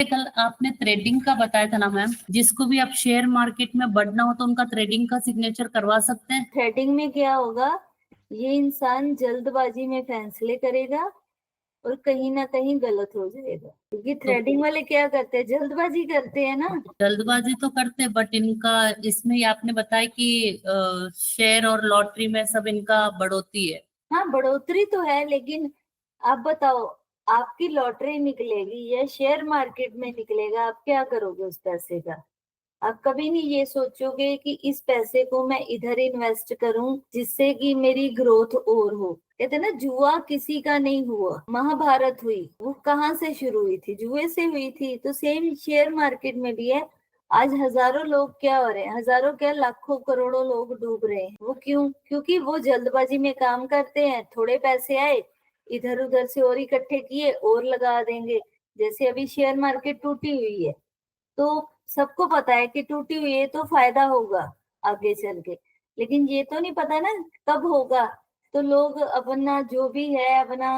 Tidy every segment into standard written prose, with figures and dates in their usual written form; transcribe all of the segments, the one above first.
कल आपने ट्रेडिंग का बताया था ना मैम, जिसको भी आप शेयर मार्केट में बढ़ना हो तो उनका ट्रेडिंग का सिग्नेचर करवा सकते हैं। थ्रेडिंग में क्या होगा, ये इंसान जल्दबाजी में फैसले करेगा और कहीं ना कहीं गलत हो जाएगा, क्योंकि थ्रेडिंग वाले क्या करते हैं, जल्दबाजी करते हैं ना। जल्दबाजी तो करते हैं, बट इनका इसमें ही आपने बताया कि शेयर और लॉटरी में सब इनका बढ़ोतरी है। हाँ, बढ़ोतरी तो है, लेकिन आप बताओ, आपकी लॉटरी निकलेगी या शेयर मार्केट में निकलेगा, आप क्या करोगे उस पैसे का? आप कभी नहीं ये सोचोगे कि इस पैसे को मैं इधर इन्वेस्ट करूं जिससे कि मेरी ग्रोथ और हो। कहते हैं ना, जुआ किसी का नहीं हुआ, महाभारत हुई, वो कहाँ से शुरू हुई थी? जुए से हुई थी। तो सेम शेयर मार्केट में भी है। आज हजारों लोग क्या हो रहे हैं, हजारों क्या, लाखों करोड़ों लोग डूब रहे हैं। वो क्यों? क्योंकि वो जल्दबाजी में काम करते हैं। थोड़े पैसे आए, इधर उधर से और इकट्ठे किए और लगा देंगे। जैसे अभी शेयर मार्केट टूटी हुई है, तो सबको पता है कि टूटी हुई है तो फायदा होगा आगे चल के, लेकिन ये तो नहीं पता ना कब होगा। तो लोग अपना जो भी है अपना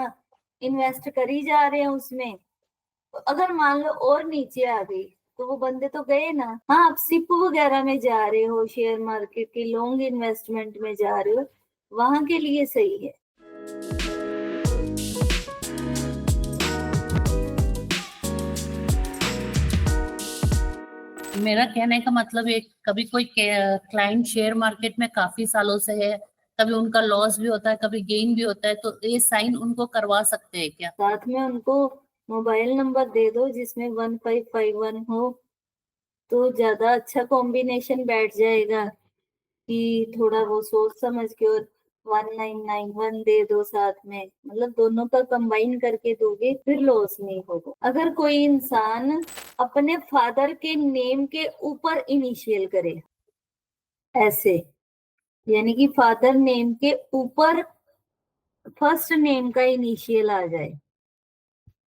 इन्वेस्ट कर ही जा रहे हैं उसमें। तो अगर मान लो और नीचे आ गई तो वो बंदे तो गए ना। हाँ, आप सिप वगैरह में जा रहे हो, शेयर मार्केट की लॉन्ग इन्वेस्टमेंट में जा रहे हो, वहां के लिए सही है। मेरा कहने का मतलब है, कभी कोई क्लाइंट शेयर मार्केट में काफी सालों से है, कभी उनका लॉस भी होता है, कभी गेन भी होता है, तो ये साइन उनको करवा सकते हैं क्या? साथ में उनको मोबाइल नंबर दे दो जिसमें 1551 हो, तो ज्यादा अच्छा कॉम्बिनेशन बैठ जाएगा कि थोड़ा वो सोच समझ के। और 1991 दे दो साथ में, मतलब दोनों का कंबाइन करके दोगे, फिर लॉस नहीं होगा। अगर कोई इंसान अपने फादर के नेम के ऊपर इनिशियल करे, ऐसे, यानी कि फादर नेम के ऊपर फर्स्ट नेम का इनिशियल आ जाए,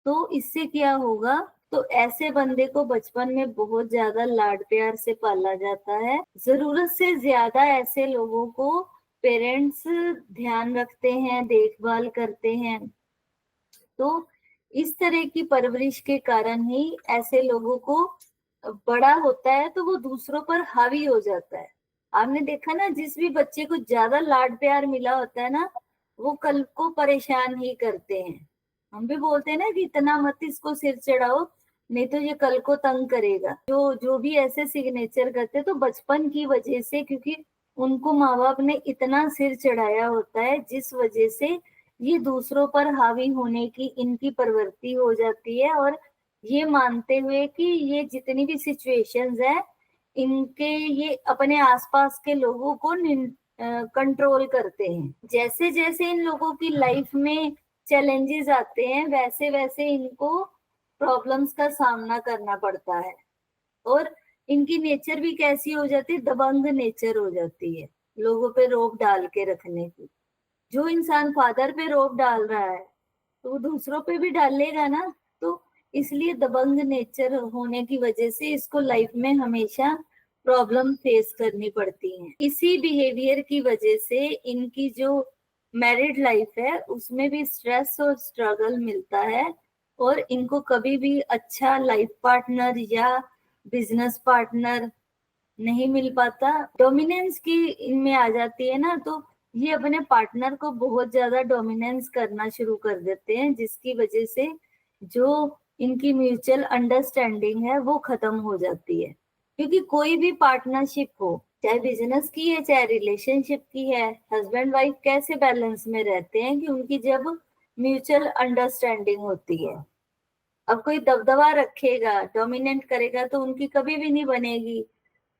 तो इससे क्या होगा? तो ऐसे बंदे को बचपन में बहुत ज्यादा लाड प्यार से पाला जाता है। जरूरत से ज्यादा ऐसे लोगों को पेरेंट्स ध्यान रखते हैं, देखभाल करते हैं। तो इस तरह की परवरिश के कारण ही ऐसे लोगों को बड़ा होता है तो वो दूसरों पर हावी हो जाता है। आपने देखा ना, जिस भी बच्चे को ज्यादा लाड प्यार मिला होता है ना, वो कल को परेशान ही करते हैं। हम भी बोलते हैं ना कि इतना मत इसको सिर चढ़ाओ, नहीं तो ये कल को तंग करेगा। जो जो भी ऐसे सिग्नेचर करते तो बचपन की वजह से, क्योंकि उनको माँ बाप ने इतना सिर चढ़ाया होता है, जिस वजह से ये दूसरों पर हावी होने की इनकी प्रवृत्ति हो जाती है। और ये मानते हुए कि ये जितनी भी सिचुएशंस है, इनके ये अपने आसपास के लोगों को कंट्रोल करते हैं। जैसे जैसे इन लोगों की लाइफ में चैलेंजेस आते हैं, वैसे वैसे इनको प्रॉब्लम्स का सामना करना पड़ता है। और इनकी नेचर भी कैसी हो जाती है, दबंग नेचर हो जाती है, लोगों पे रोक डाल के रखने की। जो इंसान फादर पे रोक डाल रहा है तो वो दूसरों पे भी डालेगा ना। तो इसलिए दबंग नेचर होने की वजह से इसको लाइफ में हमेशा प्रॉब्लम फेस करनी पड़ती है। इसी बिहेवियर की वजह से इनकी जो मैरिड लाइफ है उसमें भी स्ट्रेस और स्ट्रगल मिलता है, और इनको कभी भी अच्छा लाइफ पार्टनर या बिजनेस पार्टनर नहीं मिल पाता। डोमिनेंस की इनमें आ जाती है ना, तो ये अपने पार्टनर को बहुत ज्यादा डोमिनेंस करना शुरू कर देते हैं, जिसकी वजह से जो इनकी म्यूचुअल अंडरस्टैंडिंग है वो खत्म हो जाती है। क्योंकि कोई भी पार्टनरशिप हो, चाहे बिजनेस की है चाहे रिलेशनशिप की है, हस्बैंड वाइफ कैसे बैलेंस में रहते हैं कि उनकी जब म्यूचुअल अंडरस्टैंडिंग होती है। अब कोई दबदबा रखेगा, डोमिनेट करेगा, तो उनकी कभी भी नहीं बनेगी।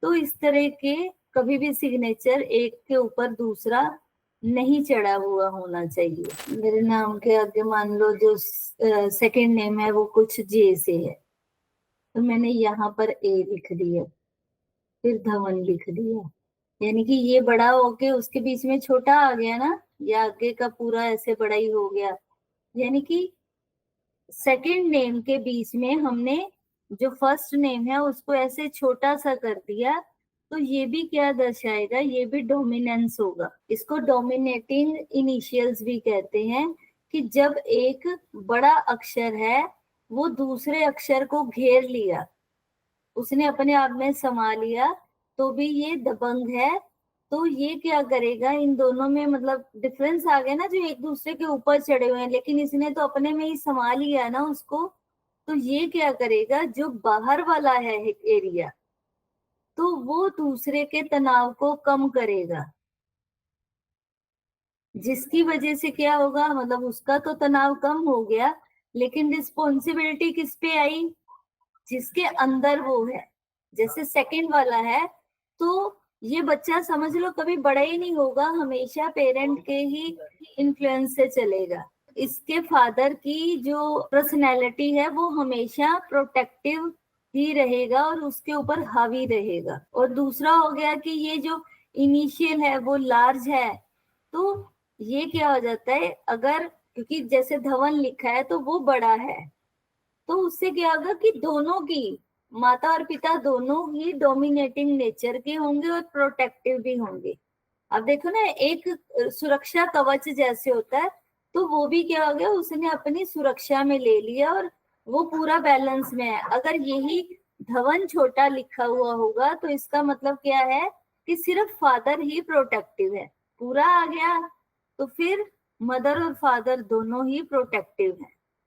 तो इस तरह के कभी भी सिग्नेचर एक के ऊपर दूसरा नहीं चढ़ा हुआ होना चाहिए। मेरे नाम के आगे मान लो जो सेकंड नेम है वो कुछ जे से है, तो मैंने यहाँ पर ए लिख दिया, फिर धवन लिख दिया, यानी कि ये बड़ा होके उसके बीच में छोटा आ गया ना, या आगे का पूरा ऐसे बड़ा ही हो गया। यानी कि सेकंड नेम के बीच में हमने जो फर्स्ट नेम है उसको ऐसे छोटा सा कर दिया, तो ये भी क्या दर्शाएगा, ये भी डोमिनेंस होगा। इसको डोमिनेटिंग इनिशियल्स भी कहते हैं, कि जब एक बड़ा अक्षर है वो दूसरे अक्षर को घेर लिया, उसने अपने आप में समा लिया, तो भी ये दबंग है। तो ये क्या करेगा, इन दोनों में मतलब डिफरेंस आ गया ना, जो एक दूसरे के ऊपर चढ़े हुए हैं, लेकिन इसने तो अपने में ही समा लिया ना उसको। तो ये क्या करेगा, जो बाहर वाला है एरिया, तो वो दूसरे के तनाव को कम करेगा, जिसकी वजह से क्या होगा, मतलब उसका तो तनाव कम हो गया, लेकिन रिस्पॉन्सिबिलिटी किस पे आई, जिसके अंदर वो है। जैसे सेकंड वाला है, तो ये बच्चा समझ लो कभी बड़ा ही नहीं होगा, हमेशा पेरेंट के ही इन्फ्लुएंस से चलेगा। इसके फादर की जो पर्सनैलिटी है वो हमेशा प्रोटेक्टिव ही रहेगा और उसके ऊपर हावी रहेगा। और दूसरा हो गया कि ये जो इनिशियल है वो लार्ज है, तो ये क्या हो जाता है, अगर क्योंकि जैसे धवन लिखा है तो वो बड़ा है, तो उससे क्या होगा कि दोनों की, माता और पिता दोनों ही डोमिनेटिंग नेचर के होंगे और प्रोटेक्टिव भी होंगे। अब देखो ना, एक सुरक्षा कवच जैसे होता है, तो वो भी क्या हो गया, उसने अपनी सुरक्षा में ले लिया और वो पूरा बैलेंस में है। अगर यही धवन छोटा लिखा हुआ होगा तो इसका मतलब क्या है कि सिर्फ फादर ही प्रोटेक्टिव है, पूरा आ गया, तो फिर मदर और फादर दोनों ही प्रोटेक्टिव है।